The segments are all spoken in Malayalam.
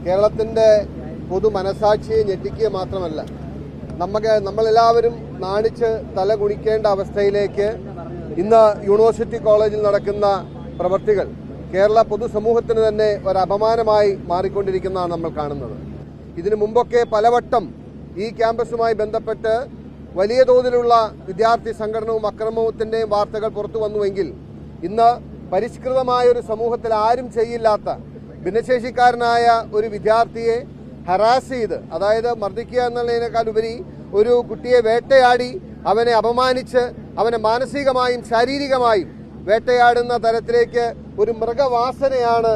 കേരളത്തിന്റെ പൊതു മനസാക്ഷിയെ ഞെട്ടിക്കുക മാത്രമല്ല, നമ്മളെല്ലാവരും നാണിച്ച് തല കുണിക്കേണ്ട അവസ്ഥയിലേക്ക് ഇന്ന് യൂണിവേഴ്സിറ്റി കോളേജിൽ നടക്കുന്ന പ്രവർത്തികൾ കേരള പൊതുസമൂഹത്തിന് തന്നെ ഒരു അപമാനമായി മാറിക്കൊണ്ടിരിക്കുന്നതാണ് നമ്മൾ കാണുന്നത്. ഇതിനു മുമ്പൊക്കെ പലവട്ടം ഈ ക്യാമ്പസുമായി ബന്ധപ്പെട്ട് വലിയ തോതിലുള്ള വിദ്യാർത്ഥി സംഘടനവും അക്രമത്തിന്റെയും വാർത്തകൾ പുറത്തു വന്നുവെങ്കിൽ ഇന്ന് പരിഷ്കൃതമായ ഒരു സമൂഹത്തിൽ ആരും ചെയ്യില്ലാത്ത ഭിന്നശേഷിക്കാരനായ ഒരു വിദ്യാർത്ഥിയെ ഹറാസ് ചെയ്ത്, അതായത് മർദ്ദിക്കുക എന്നുള്ളതിനേക്കാൾ ഉപരി ഒരു കുട്ടിയെ വേട്ടയാടി അവനെ അപമാനിച്ച് അവനെ മാനസികമായും ശാരീരികമായും വേട്ടയാടുന്ന തരത്തിലേക്ക് ഒരു മൃഗവാസനയാണ്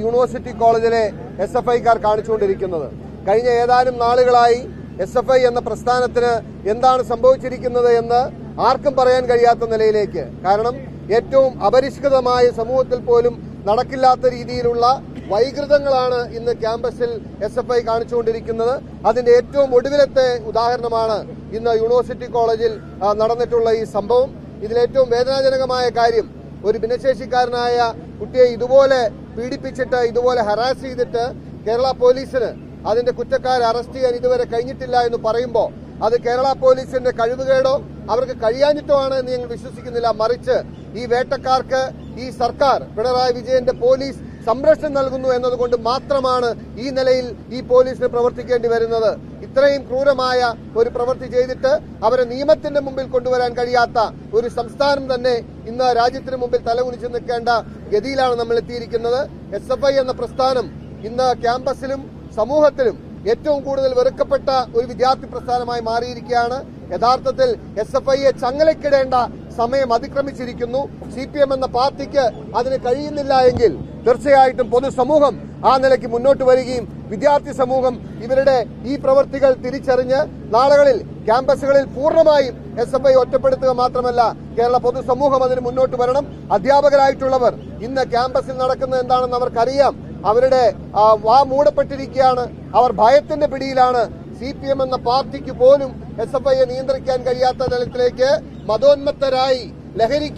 യൂണിവേഴ്സിറ്റി കോളേജിലെ SFIക്കാർ കാണിച്ചുകൊണ്ടിരിക്കുന്നത്. കഴിഞ്ഞ ഏതാനും നാളുകളായി SFI എന്ന പ്രസ്ഥാനത്തിന് എന്താണ് സംഭവിച്ചിരിക്കുന്നത് എന്ന് ആർക്കും പറയാൻ കഴിയാത്ത നിലയിലേക്ക്, കാരണം ഏറ്റവും അപരിഷ്കൃതമായ സമൂഹത്തിൽ പോലും നടക്കില്ലാത്ത രീതിയിലുള്ള വൈകൃതങ്ങളാണ് ഇന്ന് ക്യാമ്പസിൽ SFI കാണിച്ചുകൊണ്ടിരിക്കുന്നത്. അതിന്റെ ഏറ്റവും ഒടുവിലത്തെ ഉദാഹരണമാണ് ഇന്ന് യൂണിവേഴ്സിറ്റി കോളേജിൽ നടന്നിട്ടുള്ള ഈ സംഭവം. ഇതിലേറ്റവും വേദനാജനകമായ കാര്യം, ഒരു ഭിന്നശേഷിക്കാരനായ കുട്ടിയെ ഇതുപോലെ പീഡിപ്പിച്ചിട്ട്, ഇതുപോലെ ഹറാസ് ചെയ്തിട്ട് കേരള പോലീസിന് അതിന്റെ കുറ്റക്കാരെ അറസ്റ്റ് ചെയ്യാൻ ഇതുവരെ കഴിഞ്ഞിട്ടില്ല എന്ന് പറയുമ്പോൾ അത് കേരള പോലീസിന്റെ കഴിവുകേടോ അവർക്ക് കഴിയാഞ്ഞിട്ടോ ആണ് എന്ന് ഞങ്ങൾ വിശ്വസിക്കുന്നില്ല. മറിച്ച് ഈ വേട്ടക്കാർക്ക് ഈ സർക്കാർ, പിണറായി വിജയന്റെ പോലീസ് സംരക്ഷണം നൽകുന്നു എന്നതുകൊണ്ട് മാത്രമാണ് ഈ നിലയിൽ ഈ പോലീസിന് പ്രവർത്തിക്കേണ്ടി വരുന്നത്. ഇത്രയും ക്രൂരമായ ഒരു പ്രവൃത്തി ചെയ്തിട്ട് അവരെ നിയമത്തിന്റെ മുമ്പിൽ കൊണ്ടുവരാൻ കഴിയാത്ത ഒരു സംസ്ഥാനം തന്നെ ഇന്ന് രാജ്യത്തിന് മുമ്പിൽ തലകുനിച്ച് നിൽക്കേണ്ട ഗതിയിലാണ് നമ്മൾ എത്തിയിരിക്കുന്നത്. SFI എന്ന പ്രസ്ഥാനം ഇന്ന് ക്യാമ്പസിലും സമൂഹത്തിലും ഏറ്റവും കൂടുതൽ വെറുക്കപ്പെട്ട ഒരു വിദ്യാർത്ഥി പ്രസ്ഥാനമായി മാറിയിരിക്കുകയാണ്. യഥാർത്ഥത്തിൽ SFIയെ ചങ്ങലക്കിടേണ്ട സമയം അതിക്രമിച്ചിരിക്കുന്നു. CPM എന്ന പാർട്ടിക്ക് അതിന് കഴിയുന്നില്ല എങ്കിൽ തീർച്ചയായിട്ടും പൊതുസമൂഹം ആ നിലയ്ക്ക് മുന്നോട്ട് വരികയും വിദ്യാർത്ഥി സമൂഹം ഇവരുടെ ഈ പ്രവൃത്തികൾ തിരിച്ചറിഞ്ഞ് നാളുകളിൽ ക്യാമ്പസുകളിൽ പൂർണ്ണമായും SFI ഒറ്റപ്പെടുത്തുക മാത്രമല്ല, കേരള പൊതുസമൂഹം അതിന് മുന്നോട്ട് വരണം. അധ്യാപകരായിട്ടുള്ളവർ ഇന്ന് ക്യാമ്പസിൽ നടക്കുന്നത് എന്താണെന്ന് അവർക്കറിയാം. അവരുടെ വാ മൂടപ്പെട്ടിരിക്കുകയാണ്. അവർ ഭയത്തിന്റെ പിടിയിലാണ്. CPM എന്ന പാർട്ടിക്ക് പോലും SFIയെ നിയന്ത്രിക്കാൻ കഴിയാത്ത തലത്തിലേക്ക് മതോന്മത്തരായി ലഹരി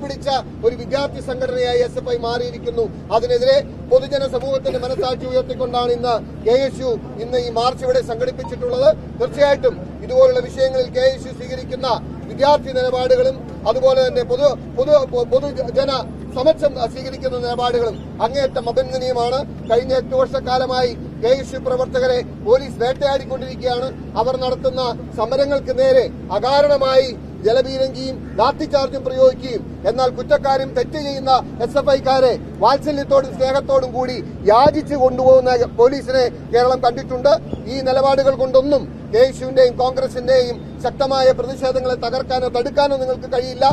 പിടിച്ച ഒരു വിദ്യാർത്ഥി സംഘടനയായി SFI മാറിയിരിക്കുന്നു. അതിനെതിരെ പൊതുജന സമൂഹത്തിന്റെ മനസാക്ഷി ഉയർത്തിക്കൊണ്ടാണ് ഇന്ന് KSU ഇന്ന് ഈ മാർച്ച് ഇവിടെ സംഘടിപ്പിച്ചിട്ടുള്ളത്. തീർച്ചയായിട്ടും ഇതുപോലുള്ള വിഷയങ്ങളിൽ KSU സ്വീകരിക്കുന്ന വിദ്യാർത്ഥി നിലപാടുകളും അതുപോലെ തന്നെ പൊതുജന സമക്ഷം സ്വീകരിക്കുന്ന നിലപാടുകളും അങ്ങേയറ്റം അഭിനന്ദനീയമാണ്. കഴിഞ്ഞ 8 വർഷക്കാലമായി KSU പ്രവർത്തകരെ പോലീസ് വേട്ടയാടിക്കൊണ്ടിരിക്കുകയാണ്. അവർ നടത്തുന്ന സമരങ്ങൾക്ക് നേരെ അകാരണമായി ജലപീരങ്കിയും ലാത്തിചാർജും പ്രയോഗിക്കുകയും എന്നാൽ കുറ്റക്കാരും തെറ്റ് ചെയ്യുന്ന SFIക്കാരെ വാത്സല്യത്തോടും സ്നേഹത്തോടും കൂടി യാചിച്ചു കൊണ്ടുപോകുന്ന പോലീസിനെ കേരളം കണ്ടിട്ടുണ്ട്. ഈ നിലപാടുകൾ കൊണ്ടൊന്നും KSUവിന്റെയും കോൺഗ്രസിന്റെയും ശക്തമായ പ്രതിഷേധങ്ങളെ തകർക്കാനോ തടുക്കാനോ നിങ്ങൾക്ക് കഴിയില്ല.